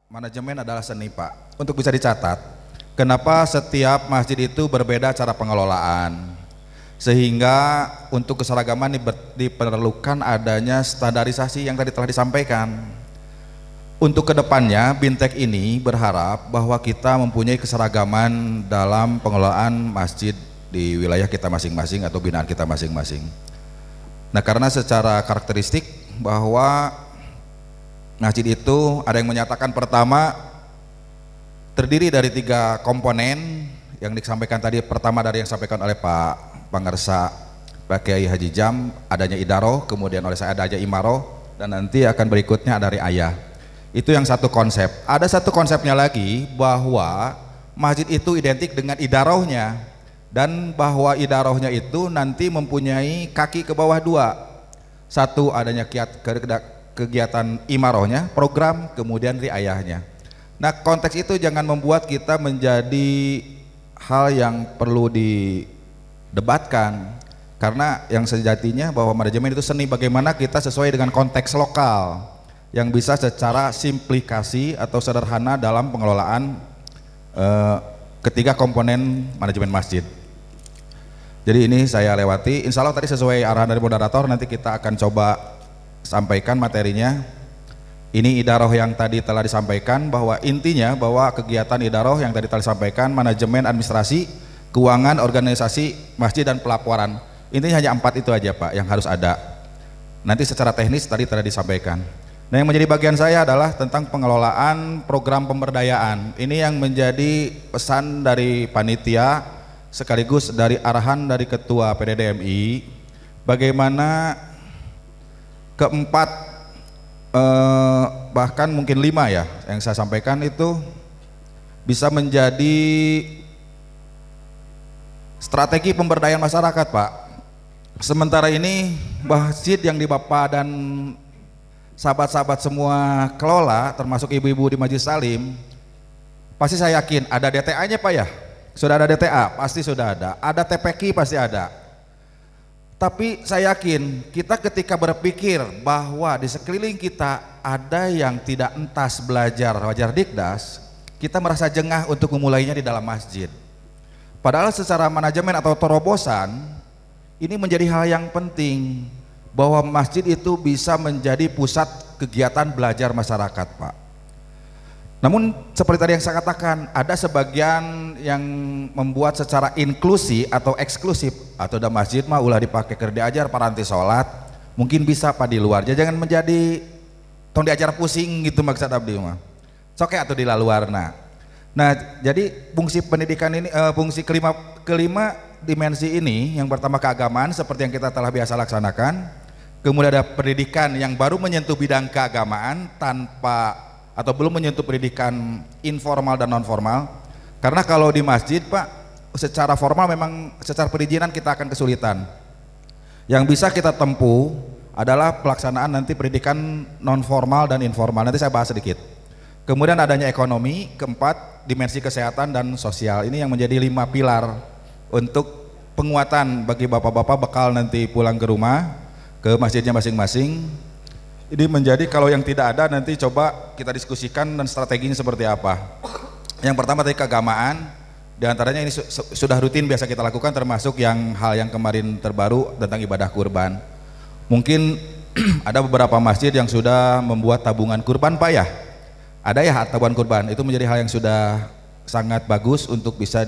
Manajemen adalah seni, Pak. Untuk bisa dicatat, kenapa setiap masjid itu berbeda cara pengelolaan, sehingga untuk keseragaman diperlukan adanya standarisasi yang tadi telah disampaikan. Untuk kedepannya, Bintek ini berharap bahwa kita mempunyai keseragaman dalam pengelolaan masjid di wilayah kita masing-masing atau binaan kita masing-masing. Nah, karena secara karakteristik bahwa masjid itu ada yang menyatakan pertama terdiri dari 3 komponen yang disampaikan tadi. Pertama dari yang disampaikan oleh Pak Pangersa, Pak Kiai Haji Jam, adanya idaroh, kemudian oleh saya ada aja imaroh, dan nanti akan berikutnya dari ayah. Itu yang satu konsep. Ada satu konsepnya lagi bahwa masjid itu identik dengan idarohnya, dan bahwa idarohnya itu nanti mempunyai kaki ke bawah 2. Satu adanya kegiatan imarohnya, program, kemudian riayahnya. Nah, konteks itu jangan membuat kita menjadi hal yang perlu didebatkan, karena yang sejatinya bahwa manajemen itu seni, bagaimana kita sesuai dengan konteks lokal yang bisa secara simplikasi atau sederhana dalam pengelolaan ketiga komponen manajemen masjid. Jadi ini saya lewati, insya Allah tadi sesuai arahan dari moderator, nanti kita akan coba sampaikan materinya. Ini idaroh yang tadi telah disampaikan, bahwa intinya bahwa kegiatan idaroh yang tadi telah disampaikan, manajemen, administrasi, keuangan, organisasi masjid, dan pelaporan. Intinya hanya 4 itu aja, Pak, yang harus ada. Nanti secara teknis tadi telah disampaikan. Nah, yang menjadi bagian saya adalah tentang pengelolaan program pemberdayaan. Ini yang menjadi pesan dari panitia sekaligus dari arahan dari Ketua PDDMI, bagaimana keempat bahkan mungkin 5 ya yang saya sampaikan itu bisa menjadi strategi pemberdayaan masyarakat, Pak. Sementara ini masjid yang di Bapak dan sahabat-sahabat semua kelola, termasuk ibu-ibu di Majelis Salim, pasti saya yakin ada DTA-nya, Pak ya. Sudah ada DTA, pasti sudah ada TPQ pasti ada. Tapi saya yakin kita ketika berpikir bahwa di sekeliling kita ada yang tidak entas belajar wajar dikdas, kita merasa jengah untuk memulainya di dalam masjid. Padahal secara manajemen atau terobosan, ini menjadi hal yang penting, bahwa masjid itu bisa menjadi pusat kegiatan belajar masyarakat, Pak. Namun seperti tadi yang saya katakan, ada sebagian yang membuat secara inklusi atau eksklusif, atau ada masjid mah ulah dipakai keur diajar paranti sholat, mungkin bisa, Pak, di luar. Jangan menjadi tong diajar pusing gitu maksud abdi mah. Soke atau di luarna. Nah, jadi fungsi pendidikan ini, fungsi kelima dimensi ini, yang pertama keagamaan seperti yang kita telah biasa laksanakan. Kemudian ada pendidikan yang baru menyentuh bidang keagamaan tanpa atau belum menyentuh pendidikan informal dan non formal. Karena kalau di masjid, Pak, secara formal memang secara perizinan kita akan kesulitan. Yang bisa kita tempuh adalah pelaksanaan nanti pendidikan non formal dan informal. Nanti saya bahas sedikit. Kemudian adanya ekonomi, keempat dimensi kesehatan dan sosial. Ini yang menjadi 5 pilar untuk penguatan bagi bapak-bapak bekal nanti pulang ke rumah, ke masjidnya masing-masing. Ini menjadi, kalau yang tidak ada nanti coba kita diskusikan dan strateginya seperti apa. Yang pertama tadi keagamaan, diantaranya ini sudah rutin biasa kita lakukan, termasuk hal yang kemarin terbaru tentang ibadah kurban. Mungkin ada beberapa masjid yang sudah membuat tabungan kurban, Pak ya. Ada ya tabungan kurban, itu menjadi hal yang sudah sangat bagus untuk bisa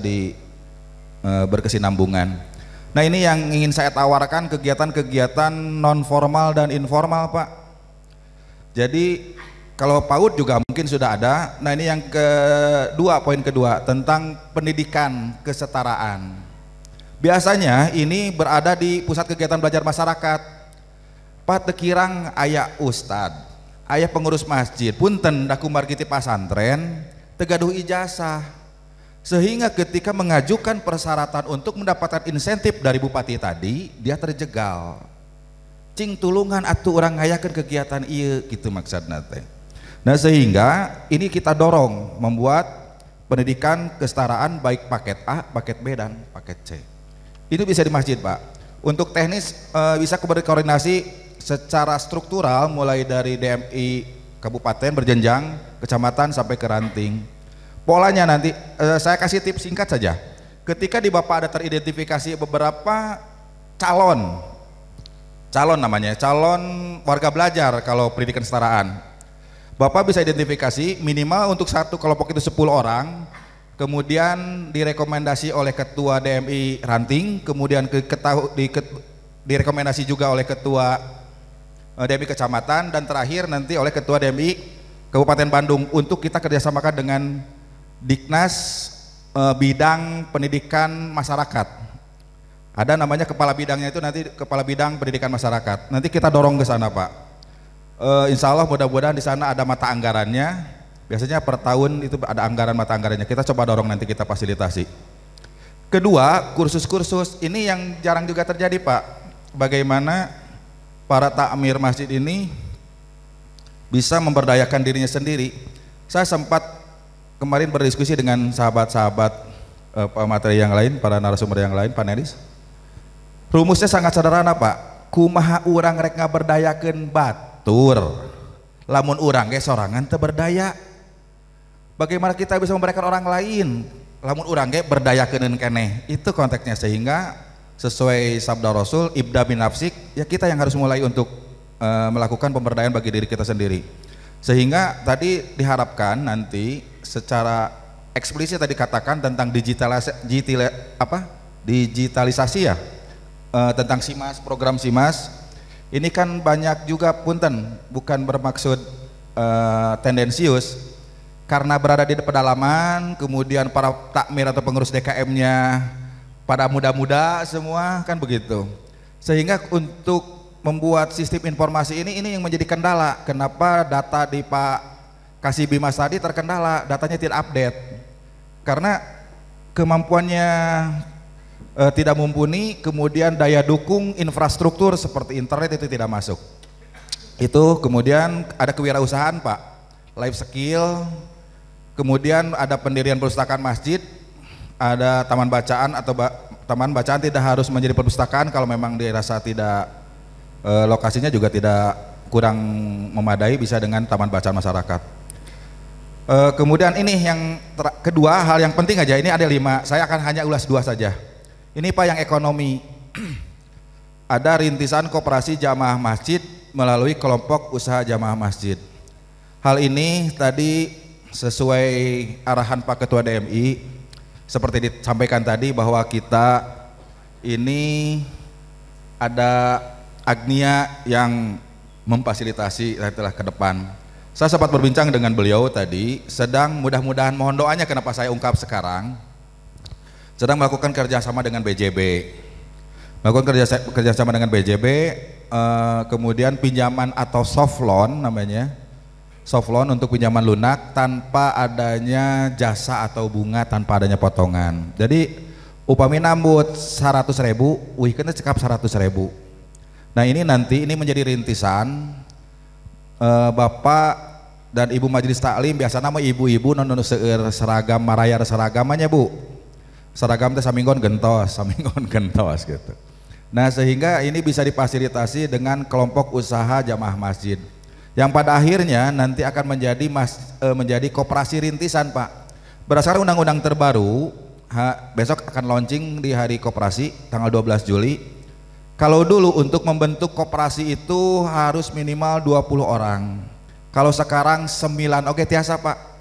berkesinambungan. Nah, ini yang ingin saya tawarkan, kegiatan-kegiatan non formal dan informal, Pak. Jadi kalau PAUD juga mungkin sudah ada. Nah, ini yang kedua, poin kedua tentang pendidikan kesetaraan. Biasanya ini berada di pusat kegiatan belajar masyarakat. Pak tekirang aya ustad, aya pengurus masjid, punten da kumargiti pasantren, tegaduh ijazah. Sehingga ketika mengajukan persyaratan untuk mendapatkan insentif dari bupati tadi, dia terjegal. Cing tulungan atuh orang ngayakeun kegiatan ieu gitu maksudna teh. Nah, sehingga ini kita dorong membuat pendidikan kesetaraan baik paket A, paket B, dan paket C. Itu bisa di masjid, Pak. Untuk teknis bisa berkoordinasi secara struktural mulai dari DMI kabupaten berjenjang, kecamatan sampai ke ranting. Polanya nanti saya kasih tips singkat saja. Ketika di Bapak ada teridentifikasi beberapa calon namanya, calon warga belajar kalau pendidikan kesetaraan, Bapak bisa identifikasi minimal untuk satu kelompok itu 10 orang, kemudian direkomendasi oleh ketua DMI Ranting, kemudian direkomendasi juga oleh ketua DMI Kecamatan, dan terakhir nanti oleh ketua DMI Kabupaten Bandung untuk kita kerjasamakan dengan Diknas bidang pendidikan masyarakat. Ada namanya kepala bidangnya itu nanti kepala bidang pendidikan masyarakat. Nanti kita dorong ke sana, Pak. Insya Allah mudah-mudahan di sana ada mata anggarannya. Biasanya per tahun itu ada anggaran mata anggarannya. Kita coba dorong nanti kita fasilitasi. Kedua, kursus-kursus ini yang jarang juga terjadi, Pak. Bagaimana para takmir masjid ini bisa memberdayakan dirinya sendiri. Saya sempat kemarin berdiskusi dengan sahabat-sahabat pemateri yang lain, para narasumber yang lain, panelis. Rumusnya sangat sederhana, Pak. Kumaha urang rek ngaberdayakeun batur, lamun urang ge sorangan teu berdaya. Bagaimana kita bisa memberikan orang lain lamun urang ge berdayakeun keneh? Itu konteksnya, sehingga sesuai sabda Rasul, ibda bin nafsik, ya kita yang harus mulai untuk melakukan pemberdayaan bagi diri kita sendiri. Sehingga tadi diharapkan nanti secara eksplisit tadi katakan tentang digitalisasi ya, tentang SIMAS, program SIMAS. Ini kan banyak juga, punten, bukan bermaksud tendensius, karena berada di pedalaman, kemudian para takmir atau pengurus DKM-nya pada muda-muda semua, kan begitu. Sehingga untuk membuat sistem informasi ini yang menjadi kendala. Kenapa data di Pak Kasih Bimas tadi terkendala, datanya tidak update? Karena kemampuannya tidak mumpuni, kemudian daya dukung infrastruktur seperti internet itu tidak masuk. Itu kemudian ada kewirausahaan, Pak, life skill, kemudian ada pendirian perpustakaan masjid, ada taman bacaan atau taman bacaan tidak harus menjadi perpustakaan kalau memang dirasa tidak lokasinya juga tidak kurang memadai, bisa dengan taman bacaan masyarakat. Kemudian ini yang kedua, hal yang penting aja, ini ada 5, saya akan hanya ulas 2 saja. Ini, Pak, yang ekonomi. Ada rintisan koperasi jamaah masjid melalui kelompok usaha jamaah masjid. Hal ini tadi sesuai arahan Pak Ketua DMI, seperti disampaikan tadi bahwa kita ini ada Agnia yang memfasilitasi telah ke depan. Saya sempat berbincang dengan beliau tadi, sedang mudah-mudahan, mohon doanya kenapa saya ungkap sekarang, sedang melakukan kerjasama dengan BJB, kemudian pinjaman atau soft loan namanya, soft loan untuk pinjaman lunak tanpa adanya jasa atau bunga, tanpa adanya potongan. Jadi upami nambut 100.000, wih kena cekap 100.000. Nah ini nanti ini menjadi rintisan Bapak dan Ibu Majelis Taklim, biasa nama ibu-ibu non seueur seragam marayar seragamannya, Bu. Seragam teh saminggon gentos gitu. Nah sehingga ini bisa difasilitasi dengan kelompok usaha jamaah masjid yang pada akhirnya nanti akan menjadi koperasi rintisan, Pak. Berdasarkan undang-undang terbaru, besok akan launching di hari koperasi tanggal 12 Juli. Kalau dulu untuk membentuk koperasi itu harus minimal 20 orang. Kalau sekarang 9, oke tiasa, Pak.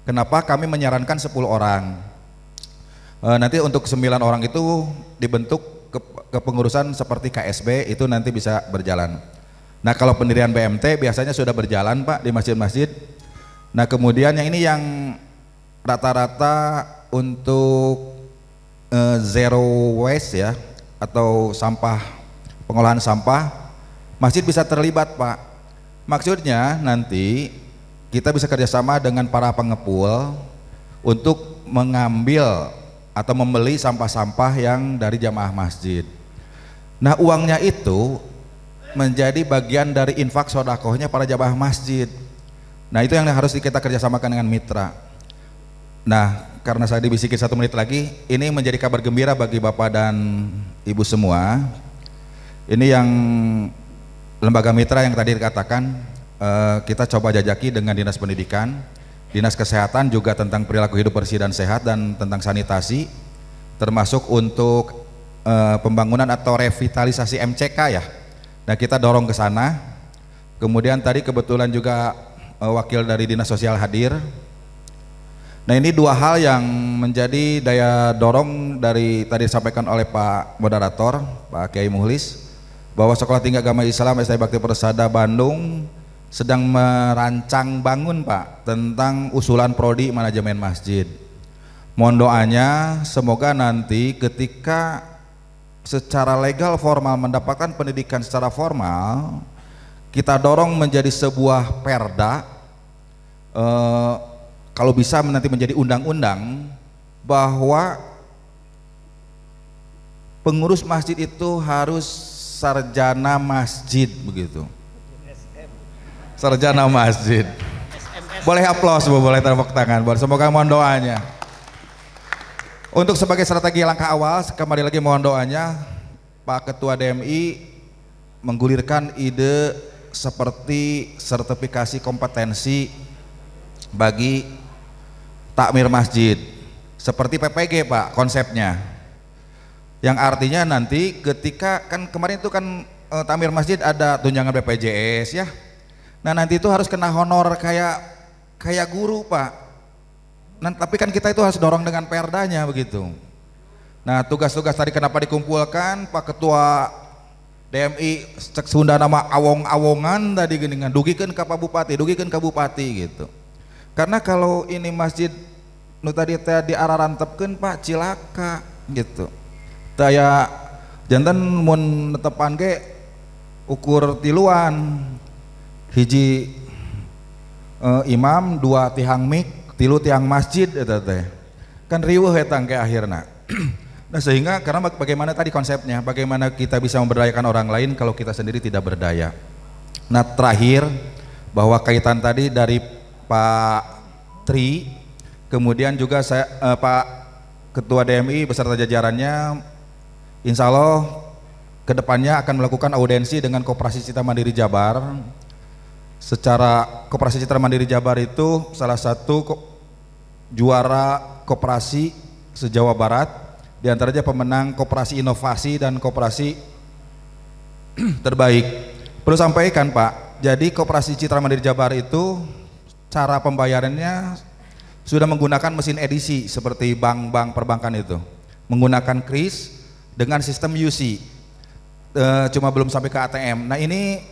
Kenapa kami menyarankan 10 orang? Nanti untuk 9 orang itu dibentuk kepengurusan seperti KSB, itu nanti bisa berjalan. Nah kalau pendirian BMT biasanya sudah berjalan, Pak, di masjid-masjid. Nah kemudian yang ini yang rata-rata untuk zero waste ya, atau pengolahan sampah, masjid bisa terlibat, Pak. Maksudnya nanti kita bisa kerjasama dengan para pengepul untuk mengambil atau membeli sampah-sampah yang dari jamaah masjid. Nah uangnya itu menjadi bagian dari infak sodakohnya para jamaah masjid. Nah itu yang harus kita kerjasamakan dengan mitra. Nah karena saya dibisikin 1 menit lagi, ini menjadi kabar gembira bagi Bapak dan Ibu semua. Ini yang lembaga mitra yang tadi dikatakan, kita coba jajaki dengan Dinas Pendidikan, Dinas Kesehatan juga tentang perilaku hidup bersih dan sehat dan tentang sanitasi, termasuk untuk pembangunan atau revitalisasi MCK ya. Nah kita dorong ke sana. Kemudian tadi kebetulan juga wakil dari Dinas Sosial hadir. Nah ini dua hal yang menjadi daya dorong dari tadi disampaikan oleh Pak Moderator, Pak Kiai Muhlis, bahwa Sekolah Tinggi Agama Islam STI Bakti Persada Bandung sedang merancang bangun Pak tentang usulan prodi manajemen masjid. Mohon doanya semoga nanti ketika secara legal formal mendapatkan pendidikan secara formal, kita dorong menjadi sebuah perda, kalau bisa nanti menjadi undang-undang, bahwa pengurus masjid itu harus sarjana masjid begitu. Sarjana masjid. Boleh aplaus Bu, boleh tepuk tangan. Semoga mohon doanya. Untuk sebagai strategi langkah awal, kembali lagi mohon doanya Pak Ketua DMI menggulirkan ide seperti sertifikasi kompetensi bagi takmir masjid seperti PPG Pak konsepnya, yang artinya nanti ketika kan kemarin itu kan takmir masjid ada tunjangan BPJS ya, nah nanti itu harus kena honor kayak guru Pak. Nah tapi kan kita itu harus dorong dengan perdanya begitu. Nah tugas-tugas tadi kenapa dikumpulkan Pak Ketua DMI cek Sunda nama awong-awongan tadi dengan dugikeun ka Pak Bupati, dugikeun ka Bupati gitu. Karena kalau ini masjid nu tadi teh diararantepkeun Pak cilaka gitu. Daya janten mun netepan ge ukur tiluan. Hiji imam, dua tihang mik, tilu tihang masjid eta teh. Kan riweuh eta ke akhirna. Nah sehingga karena bagaimana tadi konsepnya, bagaimana kita bisa memberdayakan orang lain kalau kita sendiri tidak berdaya. Nah terakhir bahwa kaitan tadi dari Pak Tri, kemudian juga saya Pak Ketua DMI beserta jajarannya, insya Allah kedepannya akan melakukan audensi dengan Koperasi Citra Mandiri Jabar. Secara Koperasi Citra Mandiri Jabar itu salah satu juara koperasi se-Jawa Barat. Di antaranya pemenang koperasi inovasi dan koperasi terbaik. Perlu sampaikan Pak, jadi Koperasi Citra Mandiri Jabar itu cara pembayarannya sudah menggunakan mesin edisi seperti bank-bank perbankan itu, menggunakan kris dengan sistem UC, cuma belum sampai ke ATM. Nah ini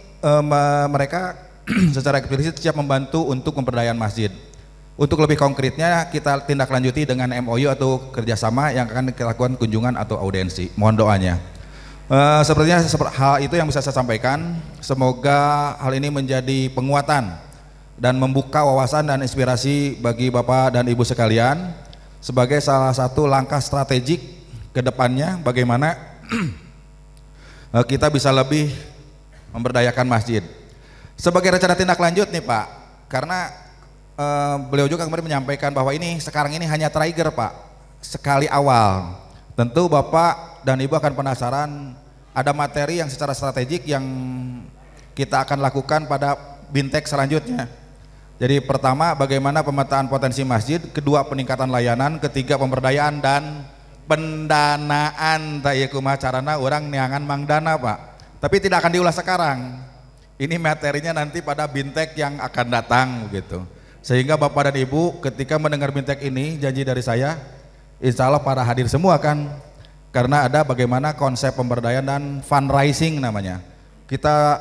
mereka secara eksplisit siap membantu untuk pemberdayaan masjid. Untuk lebih konkretnya kita tindak lanjuti dengan MOU atau kerjasama yang akan kita lakukan kunjungan atau audensi. Mohon doanya. Sepertinya hal itu yang bisa saya sampaikan. Semoga hal ini menjadi penguatan dan membuka wawasan dan inspirasi bagi Bapak dan Ibu sekalian sebagai salah satu langkah strategik ke depannya bagaimana kita bisa lebih memberdayakan masjid. Sebagai rencana tindak lanjut nih Pak, karena beliau juga kemarin menyampaikan bahwa ini sekarang ini hanya trigger Pak, sekali awal. Tentu Bapak dan Ibu akan penasaran ada materi yang secara strategik yang kita akan lakukan pada Bintek selanjutnya. Jadi pertama bagaimana pemetaan potensi masjid, kedua peningkatan layanan, ketiga pemberdayaan dan pendanaan. Taya kumaha carana orang niangan mangdana Pak, tapi tidak akan diulas sekarang. Ini materinya nanti pada Bintek yang akan datang begitu. Sehingga Bapak dan Ibu ketika mendengar Bintek ini, janji dari saya, insya Allah para hadir semua kan, karena ada bagaimana konsep pemberdayaan dan fundraising namanya. Kita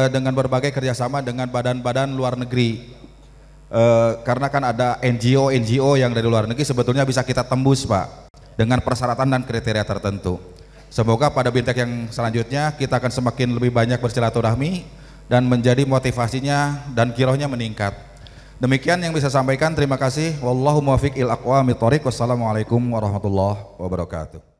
dengan berbagai kerjasama dengan badan-badan luar negeri, karena kan ada NGO yang dari luar negeri sebetulnya bisa kita tembus Pak, dengan persyaratan dan kriteria tertentu. Semoga pada Bintek yang selanjutnya kita akan semakin lebih banyak bersilaturahmi dan menjadi motivasinya dan kirohnya meningkat. Demikian yang bisa sampaikan. Terima kasih. Wallahu muwaffiq il aqwamit thoriq. Wassalamualaikum warahmatullahi wabarakatuh.